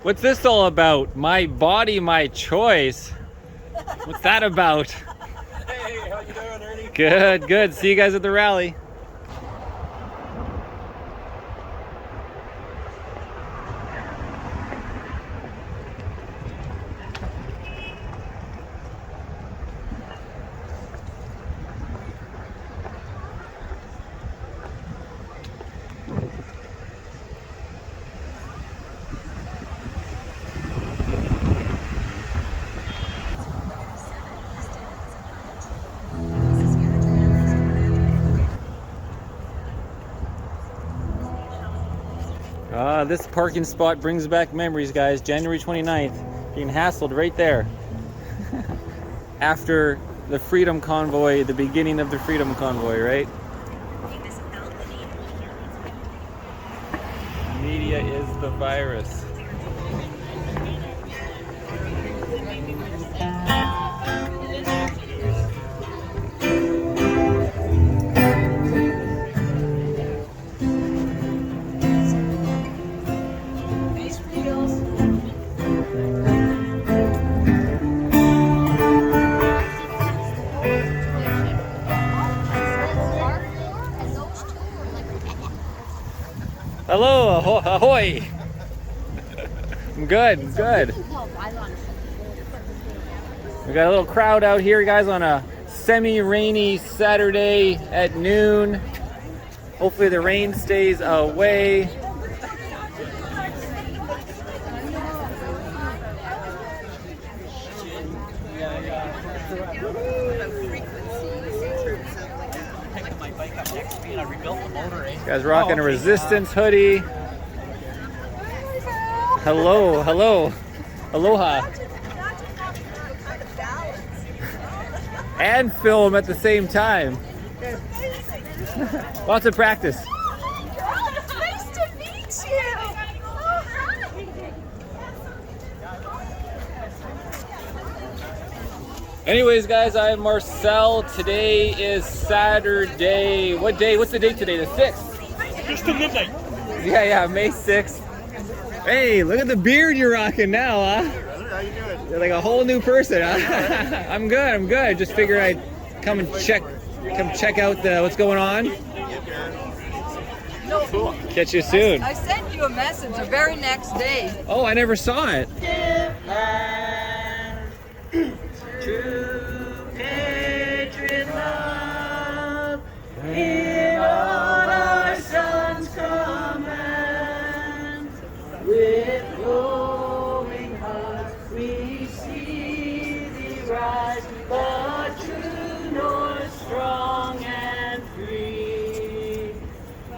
What's this all about? My body, my choice. What's that about? Hey, how you doing, Ernie? Good, good. See you guys at the rally. This parking spot brings back memories, guys. January 29th, being hassled right there. After the Freedom Convoy, the beginning of the Freedom Convoy, right? Media is the virus. Hello, ahoy! I'm good, I'm good. We got a little crowd out here, guys, on a semi-rainy Saturday at noon. Hopefully the rain stays away. Guys rocking a Resistance hoodie. Hello, hello, aloha. And film at the same time. Lots of practice. It's nice to meet you. Oh, hi. Anyways, guys, I'm Marcel. Today is Saturday. What day? What's the date today? The 6th. Just to midnight. Yeah, May 6th. Hey, look at the beard you're rocking now, huh? How you doing? You're like a whole new person, huh? I'm good. Just figured I'd come check out what's going on. Cool. Catch you soon. I sent you a message the very next day. Oh, I never saw it. True patriot love, hear all our sons command. With glowing hearts we see thee rise, the true North, strong and free.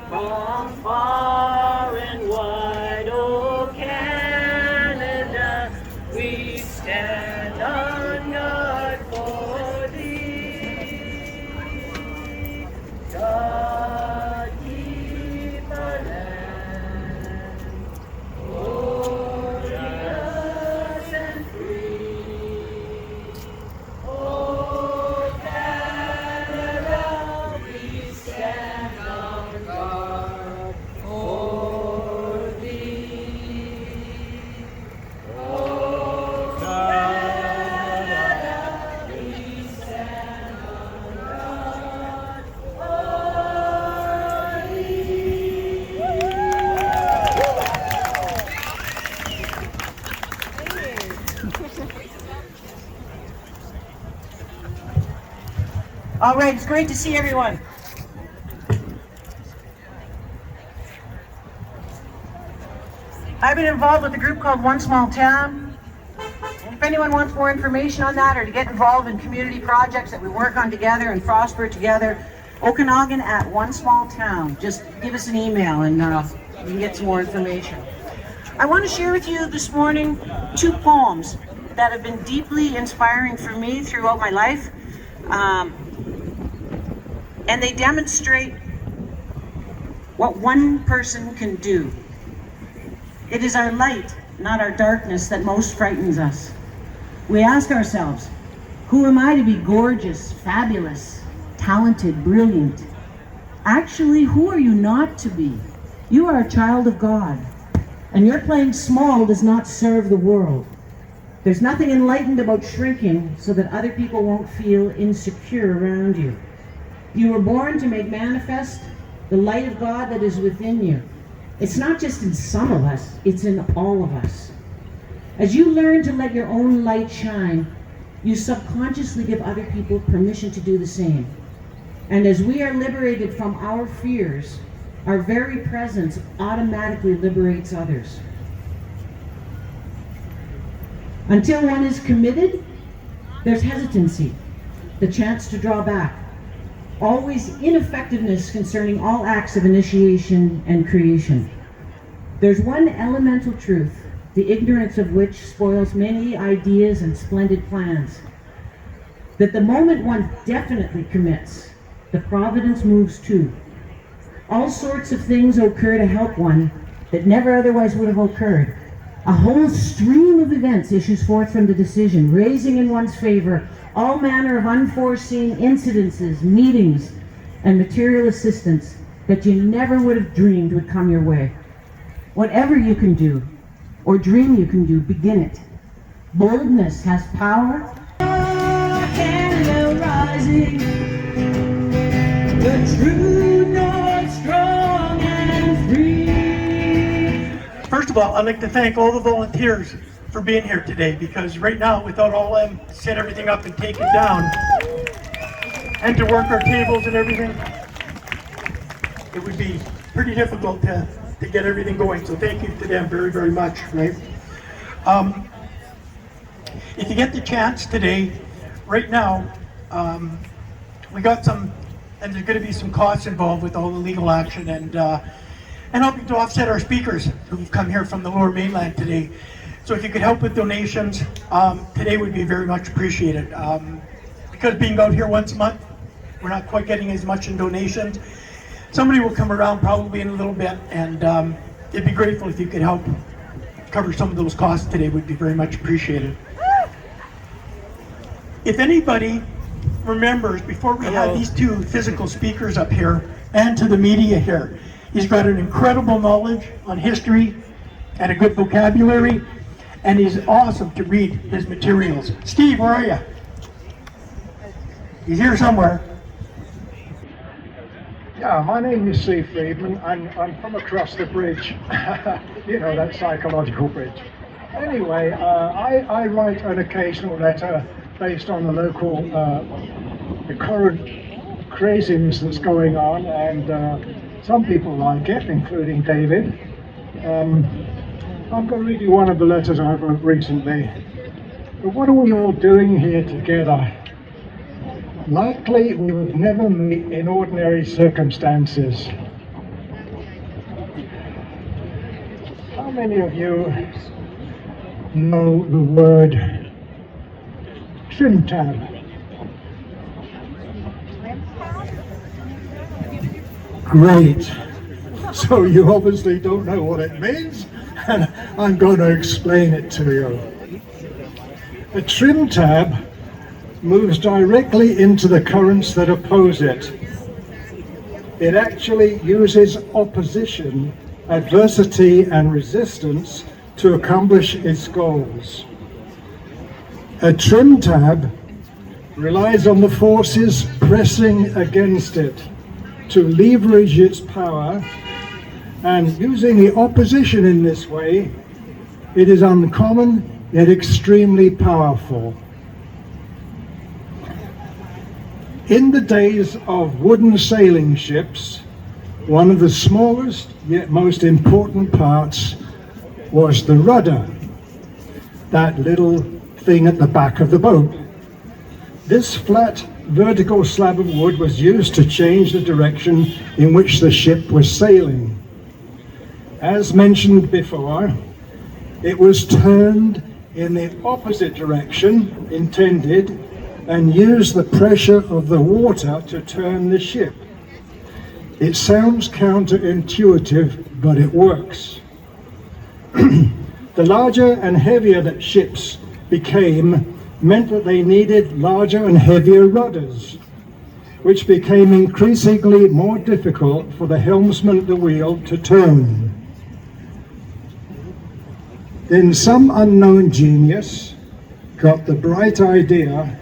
From far and wide, oh Canada, we stand on guard for thee. God keep our land, glorious and free. Oh Canada, we stand on guard for thee. Oh Canada, we stand on guard for thee. All right, it's great to see everyone. I've been involved with a group called One Small Town. And if anyone wants more information on that or to get involved in community projects that we work on together and prosper together, Okanagan at One Small Town. Just give us an email and you can get some more information. I want to share with you this morning 2 poems that have been deeply inspiring for me throughout my life. And they demonstrate what one person can do. It is our light, not our darkness, that most frightens us. We ask ourselves, who am I to be gorgeous, fabulous, talented, brilliant? Actually, who are you not to be? You are a child of God. And your playing small does not serve the world. There's nothing enlightened about shrinking so that other people won't feel insecure around you. You were born to make manifest the light of God that is within you. It's not just in some of us, it's in all of us. As you learn to let your own light shine, you subconsciously give other people permission to do the same. And as we are liberated from our fears, our very presence automatically liberates others. Until one is committed, there's hesitancy, the chance to draw back. Always ineffectiveness concerning all acts of initiation and creation. There's one elemental truth, the ignorance of which spoils many ideas and splendid plans. That the moment one definitely commits, the providence moves too. All sorts of things occur to help one that never otherwise would have occurred. A whole stream of events issues forth from the decision, raising in one's favor all manner of unforeseen incidences, meetings, and material assistance that you never would have dreamed would come your way. Whatever you can do, or dream you can do, begin it. Boldness has power. Canada rising, the true north, strong and free. First of all, I'd like to thank all the volunteers for being here today, because right now, without all of them, set everything up and take it down, and to work our tables and everything, it would be pretty difficult to get everything going. So thank you to them very, very much, right? If you get the chance today, right now, we got some, and there's going to be some costs involved with all the legal action and helping to offset our speakers who've come here from the Lower Mainland today. So if you could help with donations, today would be very much appreciated. Because being out here once a month, we're not quite getting as much in donations. Somebody will come around probably in a little bit, and it'd be grateful if you could help cover some of those costs today, would be very much appreciated. If anybody remembers, before we had these two physical speakers up here, and to the media here, he's got an incredible knowledge on history and a good vocabulary, and he's awesome to read his materials. Steve, where are you? He's here somewhere. Yeah, my name is Steve Friedman. I'm from across the bridge, you know, that psychological bridge. Anyway, I write an occasional letter based on the local, the current craziness that's going on, and some people like it, including David. I'm going to read you one of the letters I wrote recently. But what are we all doing here together? Likely we would never meet in ordinary circumstances. How many of you know the word trim tab? Great. So you obviously don't know what it means, and I'm going to explain it to you. A trim tab moves directly into the currents that oppose it. It actually uses opposition, adversity, and resistance to accomplish its goals. A trim tab relies on the forces pressing against it to leverage its power, and using the opposition in this way, it is uncommon yet extremely powerful. In the days of wooden sailing ships, one of the smallest yet most important parts was the rudder, that little thing at the back of the boat. This flat vertical slab of wood was used to change the direction in which the ship was sailing. As mentioned before, it was turned in the opposite direction intended and used the pressure of the water to turn the ship. It sounds counterintuitive, but it works. The larger and heavier that ships became meant that they needed larger and heavier rudders, which became increasingly more difficult for the helmsman at the wheel to turn. Then some unknown genius got the bright idea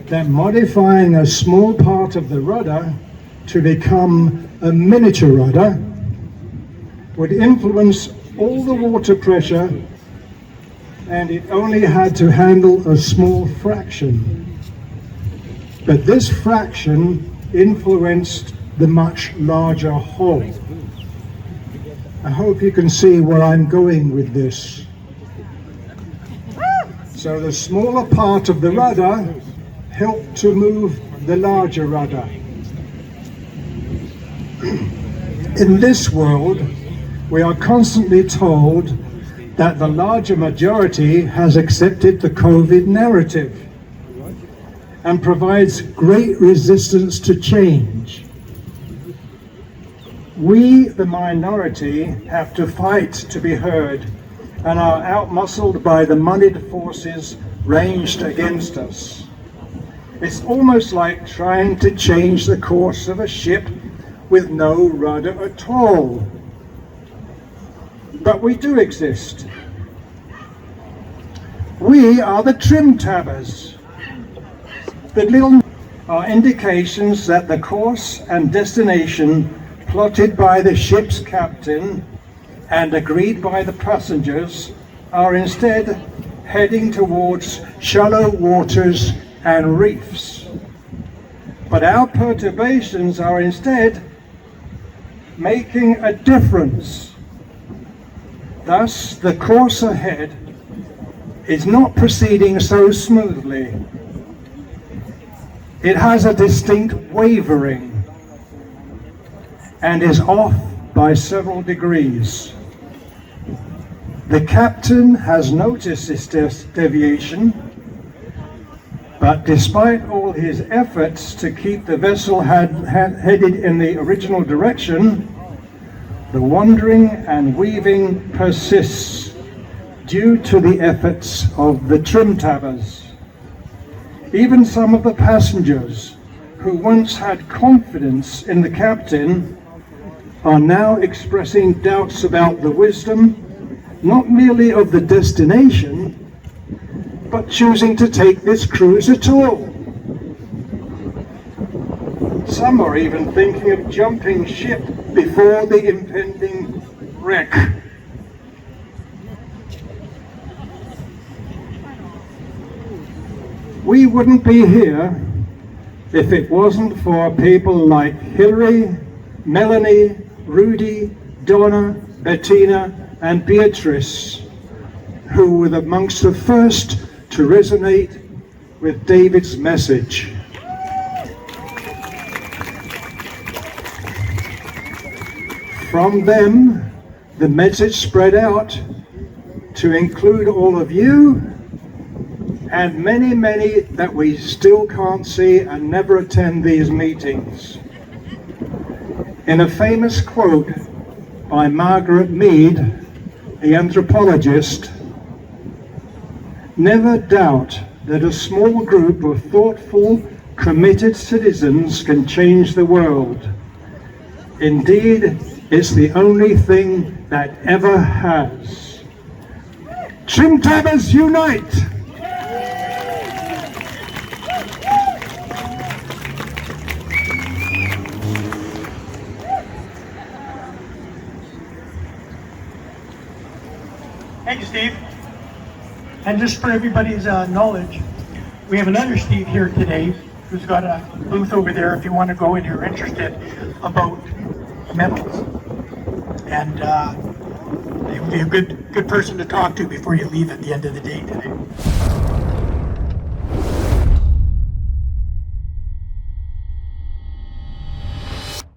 that modifying a small part of the rudder to become a miniature rudder would influence all the water pressure, and it only had to handle a small fraction. But this fraction influenced the much larger whole. I hope you can see where I'm going with this. So the smaller part of the rudder helped to move the larger rudder. In this world, we are constantly told that the larger majority has accepted the COVID narrative and provides great resistance to change. We, the minority, have to fight to be heard and are outmuscled by the moneyed forces ranged against us. It's almost like trying to change the course of a ship with no rudder at all. But we do exist. We are the trim tabbers. The little are indications that the course and destination plotted by the ship's captain and agreed by the passengers are instead heading towards shallow waters and reefs. But our perturbations are instead making a difference. Thus, the course ahead is not proceeding so smoothly. It has a distinct wavering and is off by several degrees. The captain has noticed this deviation, but despite all his efforts to keep the vessel headed in the original direction, the wandering and weaving persists due to the efforts of the trim tabbers. Even some of the passengers who once had confidence in the captain are now expressing doubts about the wisdom, not merely of the destination, but choosing to take this cruise at all. Some are even thinking of jumping ship before the impending wreck. We wouldn't be here if it wasn't for people like Hillary, Melanie, Rudy, Donna, Bettina, and Beatrice, who were amongst the first to resonate with David's message. From them, the message spread out to include all of you and many, many that we still can't see and never attend these meetings. In a famous quote by Margaret Mead, the anthropologist, "Never doubt that a small group of thoughtful, committed citizens can change the world. Indeed, it's the only thing that ever has." Trim tabbers unite! Thank you, Steve. And just for everybody's knowledge, we have another Steve here today who's got a booth over there if you want to go and you're interested about metals. And he would be a good person to talk to before you leave at the end of the day today.